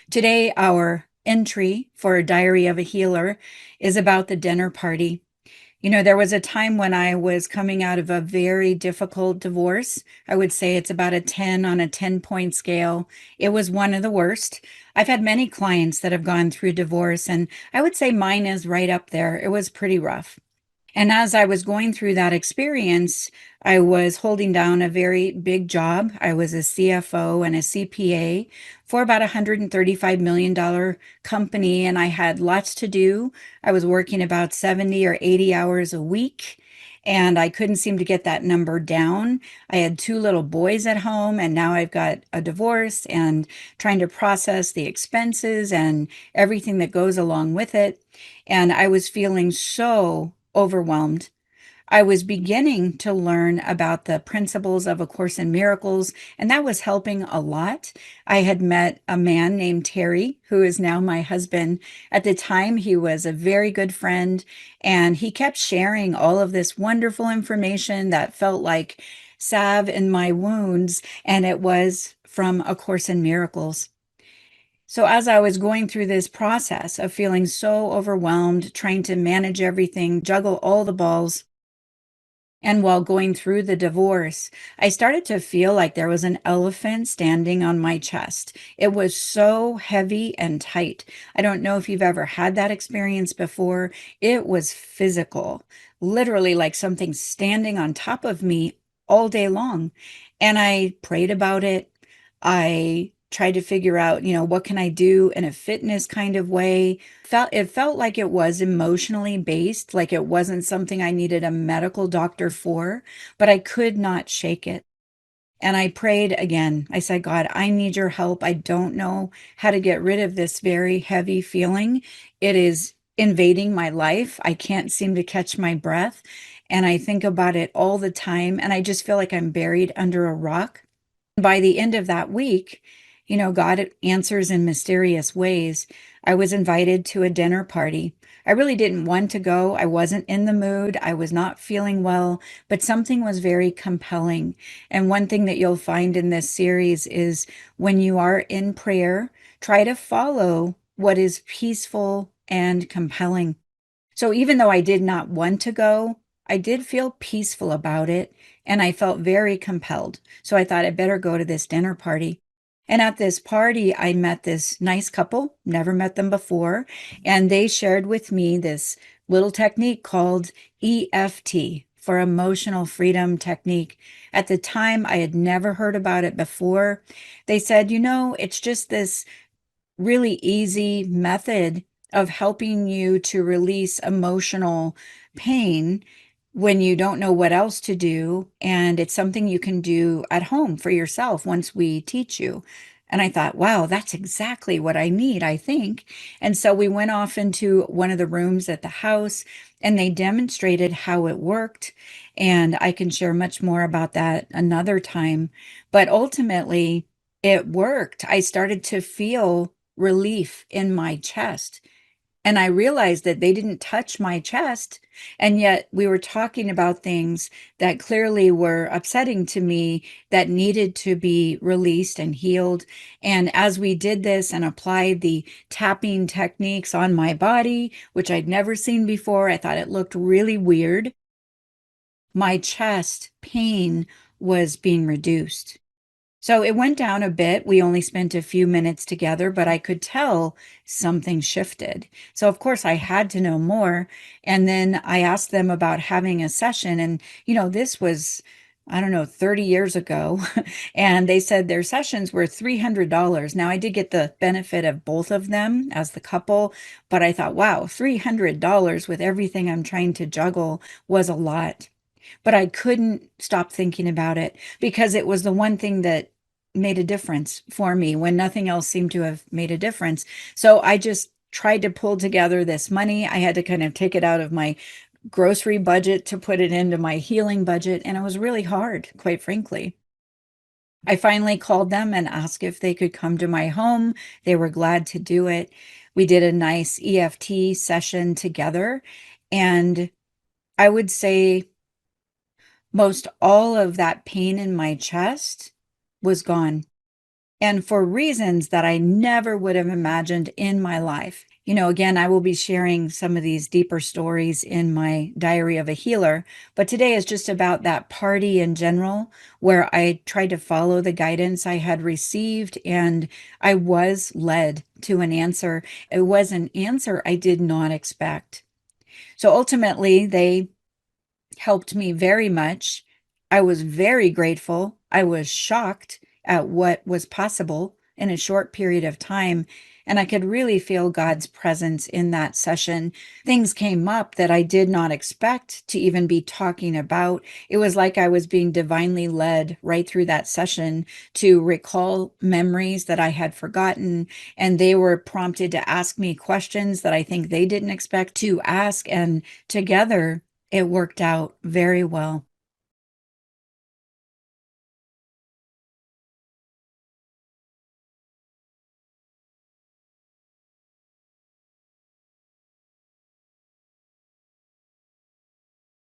Today, our entry for Diary of a Healer is about the dinner party. There was a time when I was coming out of a very difficult divorce. I would say it's about a 10 on a 10-point scale. It was one of the worst. I've had many clients that have gone through divorce, and I would say mine is right up there. It was pretty rough. And as I was going through that experience, I was holding down a very big job. I was a CFO and a CPA for about a $135 million company, and I had lots to do. I was working about 70 or 80 hours a week, and I couldn't seem to get that number down. I had two little boys at home, and now I've got a divorce and trying to process the expenses and everything that goes along with it. And I was feeling so overwhelmed. I was beginning to learn about the principles of A Course in Miracles, and that was helping a lot. I had met a man named Terry, who is now my husband. At the time, he was a very good friend, and he kept sharing all of this wonderful information that felt like salve in my wounds, and it was from A Course in Miracles. So, as I was going through this process of feeling so overwhelmed, trying to manage everything, juggle all the balls, and while going through the divorce, I started to feel like there was an elephant standing on my chest. It was so heavy and tight. I don't know if you've ever had that experience before. It was physical, literally like something standing on top of me all day long. And I prayed about it. I tried to figure out, what can I do in a fitness kind of way. It felt like it was emotionally based, like it wasn't something I needed a medical doctor for, but I could not shake it. And I prayed again. I said, God, I need your help. I don't know how to get rid of this very heavy feeling. It is invading my life. I can't seem to catch my breath. And I think about it all the time. And I just feel like I'm buried under a rock. By the end of that week, God answers in mysterious ways. I was invited to a dinner party. I really didn't want to go. I wasn't in the mood. I was not feeling well, but something was very compelling. And one thing that you'll find in this series is when you are in prayer, try to follow what is peaceful and compelling. So even though I did not want to go, I did feel peaceful about it and I felt very compelled. So I thought I'd better go to this dinner party. And at this party, I met this nice couple, never met them before, and they shared with me this little technique called EFT for emotional freedom technique. At the time, I had never heard about it before. They said, it's just this really easy method of helping you to release emotional pain when you don't know what else to do. And it's something you can do at home for yourself once we teach you. And I thought, wow, that's exactly what I need, I think. And so we went off into one of the rooms at the house and they demonstrated how it worked. And I can share much more about that another time. But ultimately, it worked. I started to feel relief in my chest. And I realized that they didn't touch my chest. And yet we were talking about things that clearly were upsetting to me that needed to be released and healed. And as we did this and applied the tapping techniques on my body, which I'd never seen before, I thought it looked really weird. My chest pain was being reduced. So it went down a bit. We only spent a few minutes together, but I could tell something shifted. So, of course, I had to know more. And then I asked them about having a session. And, this was, I don't know, 30 years ago. And they said their sessions were $300. Now, I did get the benefit of both of them as the couple, but I thought, wow, $300 with everything I'm trying to juggle was a lot. But I couldn't stop thinking about it because it was the one thing that made a difference for me when nothing else seemed to have made a difference. So I just tried to pull together this money. I had to kind of take it out of my grocery budget to put it into my healing budget. And it was really hard, quite frankly. I finally called them and asked if they could come to my home. They were glad to do it. We did a nice EFT session together. And I would say most all of that pain in my chest was gone. and for reasons that I never would have imagined in my life. Again, I will be sharing some of these deeper stories in my Diary of a Healer, but today is just about that party in general, where I tried to follow the guidance I had received and I was led to an answer. It was an answer I did not expect. So ultimately, they helped me very much. I was very grateful. I was shocked at what was possible in a short period of time. And I could really feel God's presence in that session. Things came up that I did not expect to even be talking about. It was like I was being divinely led right through that session to recall memories that I had forgotten. And they were prompted to ask me questions that I think they didn't expect to ask. And together, it worked out very well.